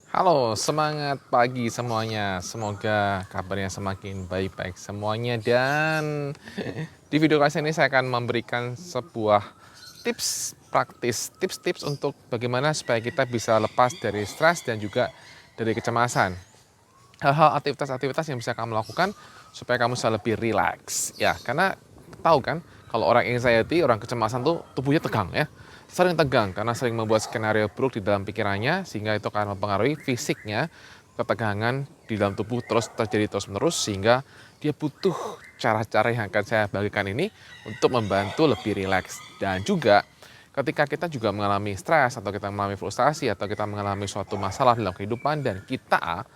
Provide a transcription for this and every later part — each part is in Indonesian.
Halo, semangat pagi semuanya. Semoga kabarnya semakin baik-baik semuanya dan di video kali ini saya akan memberikan sebuah tips praktis, tips-tips untuk bagaimana supaya kita bisa lepas dari stres dan juga dari kecemasan. Hal-hal aktivitas-aktivitas yang bisa kamu lakukan supaya kamu bisa lebih rileks. Ya, karena tahu kan kalau orang anxiety, orang kecemasan tuh tubuhnya tegang ya. Sering tegang karena sering membuat skenario buruk di dalam pikirannya sehingga itu akan mempengaruhi fisiknya. Ketegangan di dalam tubuh terus terjadi terus-menerus sehingga dia butuh cara-cara yang akan saya bagikan ini untuk membantu lebih rileks. Dan juga ketika kita juga mengalami stres atau kita mengalami frustasi atau kita mengalami suatu masalah dalam kehidupan dan kita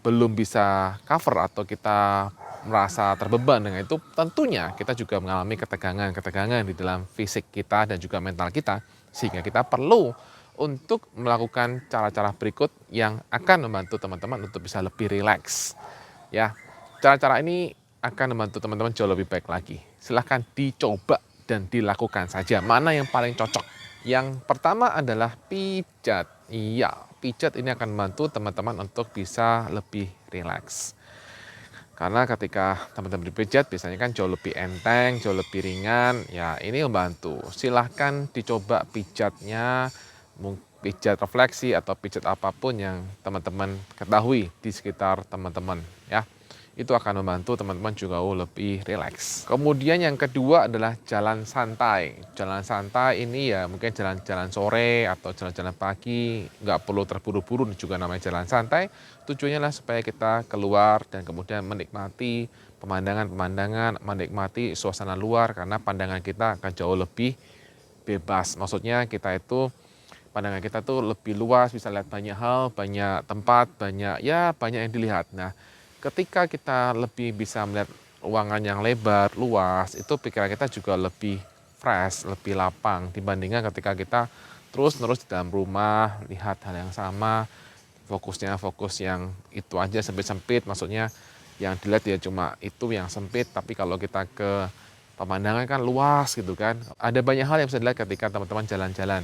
belum bisa cover atau kita merasa terbeban dengan itu, tentunya kita juga mengalami ketegangan-ketegangan di dalam fisik kita dan juga mental kita, sehingga kita perlu untuk melakukan cara-cara berikut yang akan membantu teman-teman untuk bisa lebih rileks. Ya, cara-cara ini akan membantu teman-teman jauh lebih baik lagi. Silahkan dicoba dan dilakukan saja. Mana yang paling cocok? Yang pertama adalah pijat. Iya, pijat ini akan membantu teman-teman untuk bisa lebih rileks. Karena ketika teman-teman dipijat biasanya kan jauh lebih enteng, jauh lebih ringan. Ya, ini membantu. Silahkan dicoba pijatnya, pijat refleksi atau pijat apapun yang teman-teman ketahui di sekitar teman-teman ya. Itu akan membantu teman-teman juga lebih rileks. Kemudian yang kedua adalah jalan santai. Jalan santai ini ya mungkin jalan-jalan sore atau jalan-jalan pagi, nggak perlu terburu-buru juga namanya jalan santai. Tujuannya lah supaya kita keluar dan kemudian menikmati pemandangan-pemandangan, menikmati suasana luar karena pandangan kita akan jauh lebih bebas. Maksudnya kita itu pandangan kita tuh lebih luas, bisa lihat banyak hal, banyak tempat, banyak yang dilihat. Nah, ketika kita lebih bisa melihat ruangan yang lebar, luas, itu pikiran kita juga lebih fresh, lebih lapang dibandingkan ketika kita terus-menerus di dalam rumah, lihat hal yang sama, fokusnya fokus yang itu aja sempit-sempit, maksudnya yang dilihat ya cuma itu yang sempit, tapi kalau kita ke pemandangan kan luas gitu kan. Ada banyak hal yang bisa dilihat ketika teman-teman jalan-jalan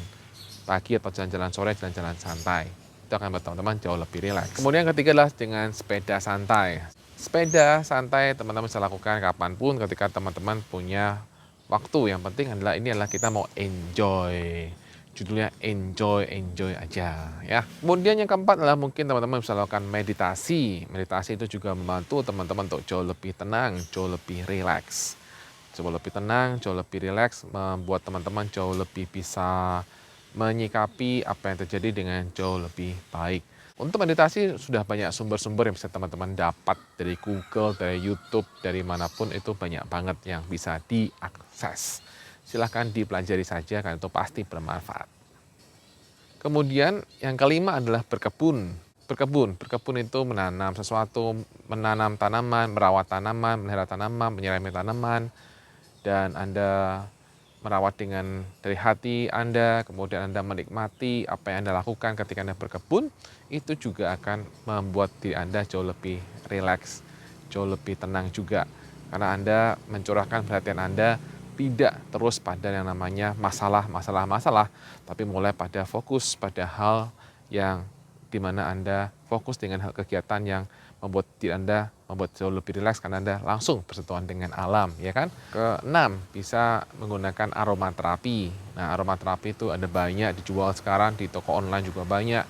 pagi atau jalan-jalan sore, jalan-jalan santai. Itu akan membuat teman-teman jauh lebih rileks. Kemudian yang ketiga adalah dengan sepeda santai. Sepeda santai teman-teman bisa lakukan kapanpun ketika teman-teman punya waktu. Yang penting adalah ini adalah kita mau enjoy. Judulnya enjoy, enjoy aja ya. Kemudian yang keempat adalah mungkin teman-teman bisa lakukan meditasi. Meditasi itu juga membantu teman-teman untuk jauh lebih tenang, jauh lebih rileks. Jauh lebih tenang, jauh lebih rileks, membuat teman-teman jauh lebih bisa menyikapi apa yang terjadi dengan jauh lebih baik. Untuk meditasi sudah banyak sumber-sumber yang bisa teman-teman dapat dari Google, dari YouTube, dari manapun itu banyak banget yang bisa diakses. Silahkan dipelajari saja karena itu pasti bermanfaat. Kemudian yang kelima adalah berkebun. Berkebun itu menanam sesuatu, menanam tanaman, merawat tanaman, melihara tanaman, menyirami tanaman, dan Anda merawat dengan dari hati Anda, kemudian Anda menikmati apa yang Anda lakukan ketika Anda berkebun, itu juga akan membuat diri Anda jauh lebih rileks, jauh lebih tenang juga. Karena Anda mencurahkan perhatian Anda tidak terus pada yang namanya masalah, tapi mulai pada fokus pada hal yang dimana Anda fokus dengan hal kegiatan yang membuat diri Anda membuat jauh lebih rileks karena Anda langsung bersentuhan dengan alam, ya kan? Keenam, bisa menggunakan aromaterapi. Nah, aromaterapi itu ada banyak dijual sekarang di toko online juga banyak.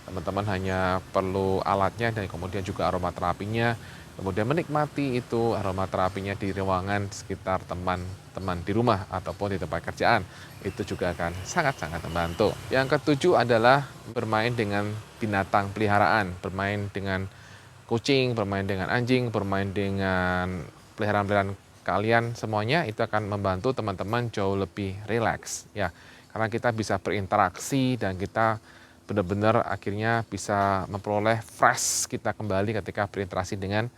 Teman-teman hanya perlu alatnya dan kemudian juga aromaterapinya. Kemudian menikmati itu aromaterapinya di ruangan sekitar teman-teman di rumah ataupun di tempat kerjaan. Itu juga akan sangat-sangat membantu. Yang ketujuh adalah bermain dengan binatang peliharaan, bermain dengan kucing, bermain dengan anjing, bermain dengan peliharaan-peliharaan kalian semuanya itu akan membantu teman-teman jauh lebih rileks ya. Karena kita bisa berinteraksi dan kita benar-benar akhirnya bisa memperoleh fresh kita kembali ketika berinteraksi dengan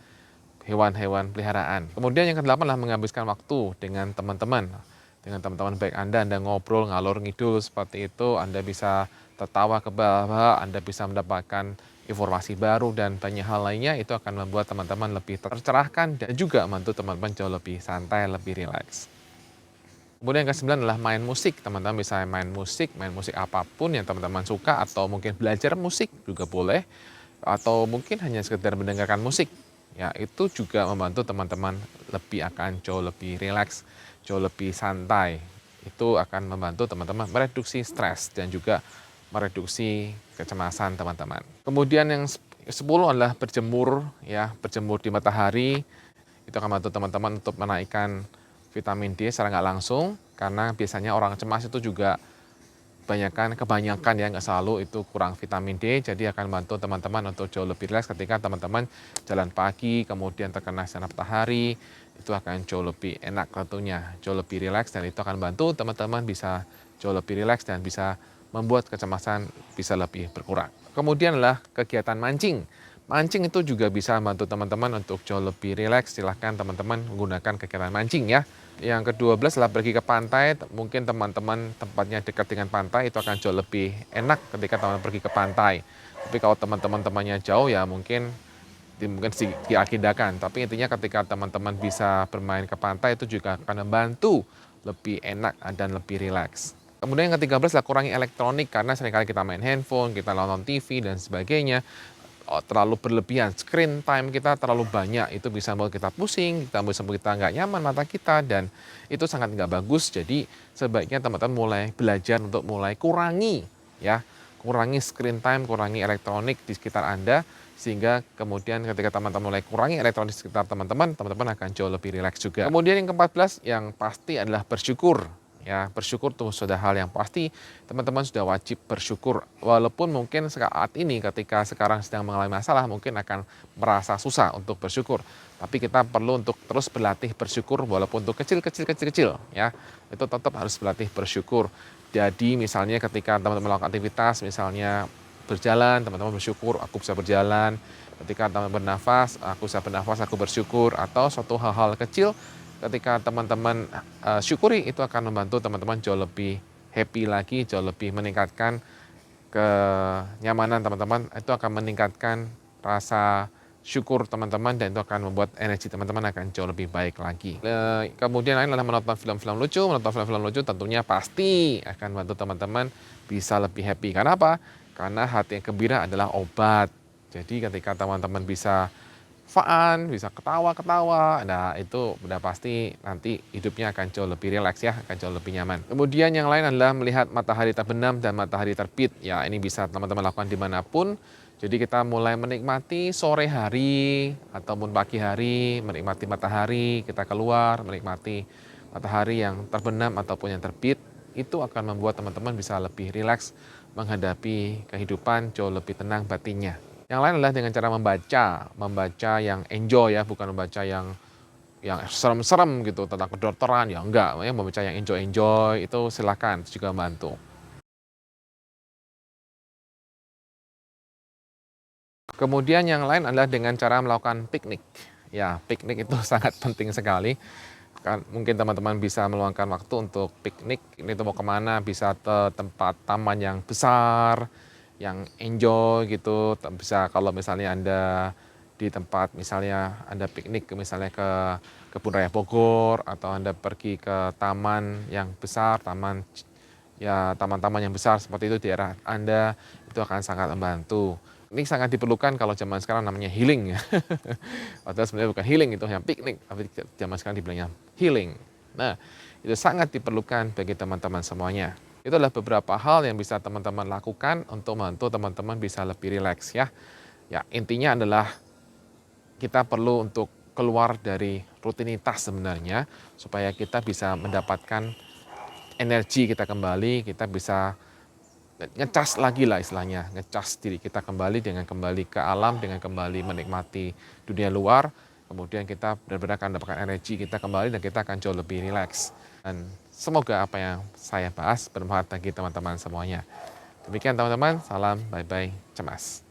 hewan-hewan peliharaan. Kemudian yang kedelapan adalah menghabiskan waktu dengan teman-teman. Dengan teman-teman baik Anda ngobrol ngalor ngidul seperti itu, Anda bisa tertawa ke bawah, Anda bisa mendapatkan informasi baru dan banyak hal lainnya, itu akan membuat teman-teman lebih tercerahkan dan juga membantu teman-teman jauh lebih santai, lebih rileks. Kemudian yang ke-9 adalah main musik. Teman-teman bisa main musik apapun yang teman-teman suka, atau mungkin belajar musik juga boleh, atau mungkin hanya sekedar mendengarkan musik. Ya, itu juga membantu teman-teman jauh lebih rileks, jauh lebih santai. Itu akan membantu teman-teman mereduksi stres dan juga mereduksi kecemasan teman-teman. Kemudian yang 10 adalah berjemur, ya, berjemur di matahari. Itu akan membantu teman-teman untuk menaikkan vitamin D secara nggak langsung, karena biasanya orang cemas itu juga kebanyakan ya, nggak selalu itu kurang vitamin D, jadi akan membantu teman-teman untuk jauh lebih rileks ketika teman-teman jalan pagi, kemudian terkena sinar matahari, itu akan jauh lebih enak tentunya, jauh lebih rileks, dan itu akan membantu teman-teman bisa jauh lebih rileks dan bisa membuat kecemasan bisa lebih berkurang. Kemudian adalah kegiatan mancing. Mancing itu juga bisa membantu teman-teman untuk jauh lebih rileks. Silahkan teman-teman menggunakan kegiatan mancing ya. Yang ke-12 adalah pergi ke pantai. Mungkin teman-teman tempatnya dekat dengan pantai, itu akan jauh lebih enak ketika teman-teman pergi ke pantai. Tapi kalau teman-teman temannya jauh ya mungkin diagendakan. Tapi intinya ketika teman-teman bisa bermain ke pantai, itu juga akan membantu lebih enak dan lebih rileks. Kemudian yang ke-13 adalah kurangi elektronik, karena seringkali kita main handphone, kita nonton TV dan sebagainya. Terlalu berlebihan, screen time kita terlalu banyak, itu bisa membuat kita pusing, bisa membuat kita nggak nyaman mata kita, dan itu sangat nggak bagus. Jadi sebaiknya teman-teman mulai belajar untuk mulai kurangi ya, kurangi screen time, kurangi elektronik di sekitar Anda, sehingga kemudian ketika teman-teman mulai kurangi elektronik di sekitar teman-teman akan jauh lebih rileks juga. Kemudian yang ke-14 yang pasti adalah bersyukur. Ya, bersyukur itu sudah hal yang pasti, teman-teman sudah wajib bersyukur. Walaupun mungkin saat ini ketika sekarang sedang mengalami masalah, mungkin akan merasa susah untuk bersyukur. Tapi kita perlu untuk terus berlatih bersyukur, walaupun untuk kecil ya. Itu tetap harus berlatih bersyukur. Jadi misalnya ketika teman-teman melakukan aktivitas, misalnya berjalan, teman-teman bersyukur aku bisa berjalan. Ketika teman-teman bernafas, aku bisa bernafas, aku bersyukur. Atau suatu hal-hal kecil ketika teman-teman syukuri, itu akan membantu teman-teman jauh lebih happy lagi, jauh lebih meningkatkan kenyamanan teman-teman, itu akan meningkatkan rasa syukur teman-teman, dan itu akan membuat energi teman-teman akan jauh lebih baik lagi. Kemudian lain adalah menonton film-film lucu. Menonton film-film lucu tentunya pasti akan membantu teman-teman bisa lebih happy. Karena apa? Karena hati yang gembira adalah obat. Jadi ketika teman-teman bisa fun, bisa ketawa-ketawa, nah itu udah pasti nanti hidupnya akan jauh lebih rileks ya, akan jauh lebih nyaman. Kemudian yang lain adalah melihat matahari terbenam dan matahari terbit. Ya, ini bisa teman-teman lakukan dimanapun. Jadi kita mulai menikmati sore hari ataupun pagi hari, menikmati matahari, kita keluar menikmati matahari yang terbenam ataupun yang terbit. Itu akan membuat teman-teman bisa lebih rileks menghadapi kehidupan, jauh lebih tenang batinnya. Yang lain adalah dengan cara membaca yang enjoy ya, bukan membaca yang serem-serem gitu tentang kedokteran, ya enggak, ya membaca yang enjoy itu silakan, itu juga membantu. Kemudian yang lain adalah dengan cara melakukan piknik. Ya, piknik itu sangat penting sekali. Kan mungkin teman-teman bisa meluangkan waktu untuk piknik, ini tuh mau kemana, bisa ke tempat taman yang besar, yang enjoy gitu. Bisa kalau misalnya Anda di tempat, misalnya Anda piknik misalnya ke Kebun Raya Bogor, atau Anda pergi ke taman yang besar, taman-taman yang besar seperti itu di daerah Anda, itu akan sangat membantu. Ini sangat diperlukan kalau zaman sekarang namanya healing ya. Padahal sebenarnya bukan healing, itu hanya piknik, tapi zaman sekarang dibilangnya healing. Nah, itu sangat diperlukan bagi teman-teman semuanya. Itu adalah beberapa hal yang bisa teman-teman lakukan untuk membantu teman-teman bisa lebih rileks ya. Ya, intinya adalah kita perlu untuk keluar dari rutinitas sebenarnya, supaya kita bisa mendapatkan energi kita kembali, kita bisa ngecas lagi lah istilahnya, ngecas diri kita kembali dengan kembali ke alam, dengan kembali menikmati dunia luar. Kemudian kita benar-benar akan mendapatkan energi kita kembali, dan kita akan jauh lebih rileks. Dan semoga apa yang saya bahas bermanfaat bagi teman-teman semuanya. Demikian teman-teman, salam bye-bye cemas.